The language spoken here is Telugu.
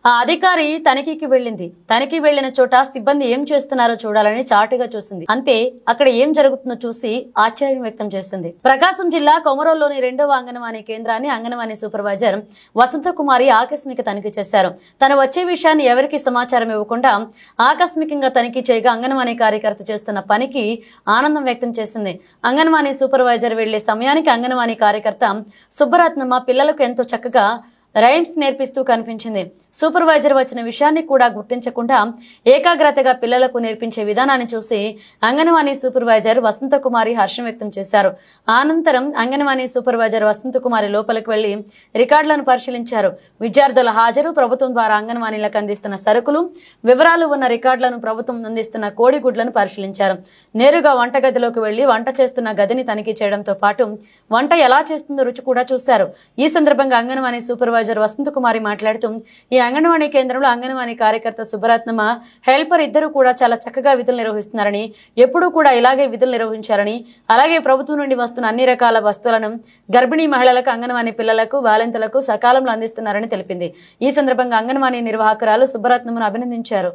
ఆ అధికారి తనిఖీకి వెళ్ళింది. తనిఖీ వెళ్లిన చోట సిబ్బంది ఏం చేస్తున్నారో చూడాలని చాటుగా చూసింది. అంతే, అక్కడ ఏం జరుగుతుందో చూసి ఆశ్చర్యం వ్యక్తం చేసింది. ప్రకాశం జిల్లా కొమరోల్లోని 2వ అంగన్వాడీ కేంద్రాన్ని అంగన్వాడీ సూపర్వైజర్ వసంతకుమారి ఆకస్మిక తనిఖీ చేశారు. తను వచ్చే విషయాన్ని ఎవరికి సమాచారం ఇవ్వకుండా ఆకస్మికంగా తనిఖీ చేయగా అంగన్వాడీ కార్యకర్త చేస్తున్న పనికి ఆనందం వ్యక్తం చేసింది. అంగన్వాడీ సూపర్వైజర్ వెళ్లే సమయానికి అంగన్వాడీ కార్యకర్త సుబ్బరత్నమ్మ పిల్లలకు ఎంతో చక్కగా రైమ్స్ నేర్పిస్తూ కనిపించింది. సూపర్వైజర్ వచ్చిన విషయాన్ని కూడా గుర్తించకుండా ఏకాగ్రతగా పిల్లలకు నేర్పించే విధానాన్ని చూసి అంగన్వాడీ సూపర్వైజర్ వసంతకుమారి హర్షం వ్యక్తం చేశారు. అనంతరం అంగన్వాడీ సూపర్వైజర్ వసంతకుమారి లోపలికి వెళ్లి రికార్డులను పరిశీలించారు. విద్యార్థుల హాజరు, ప్రభుత్వం ద్వారా అంగన్వాడీలకు అందిస్తున్న సరుకులు వివరాలు ఉన్న రికార్డులను, ప్రభుత్వం అందిస్తున్న కోడిగుడ్లను పరిశీలించారు. నేరుగా వంటగదిలోకి వెళ్లి వంట చేస్తున్న గదిని తనిఖీ చేయడంతో పాటు వంట ఎలా చేస్తుందో రుచి కూడా చూశారు. ఈ సందర్భంగా అంగన్వాడీ సూపర్వైజర్ వసంతకుమారి మాట్లాడుతూ, ఈ అంగన్వాడీ కేంద్రంలో అంగన్వాడీ కార్యకర్త సుబ్బరత్నమ్మ, హెల్పర్ ఇద్దరు కూడా చాలా చక్కగా విధులు నిర్వహిస్తున్నారని, ఎప్పుడూ కూడా ఇలాగే విధులు నిర్వహించారని, అలాగే ప్రభుత్వం నుండి వస్తున్న అన్ని రకాల వస్తువులను గర్భిణీ మహిళలకు, అంగన్వాడీ పిల్లలకు, బాలింతలకు సకాలంలో అందిస్తున్నారని తెలిపింది. ఈ సందర్భంగా అంగన్వాడీ నిర్వాహకురాలు సుబ్బరత్నమ్మను అభినందించారు.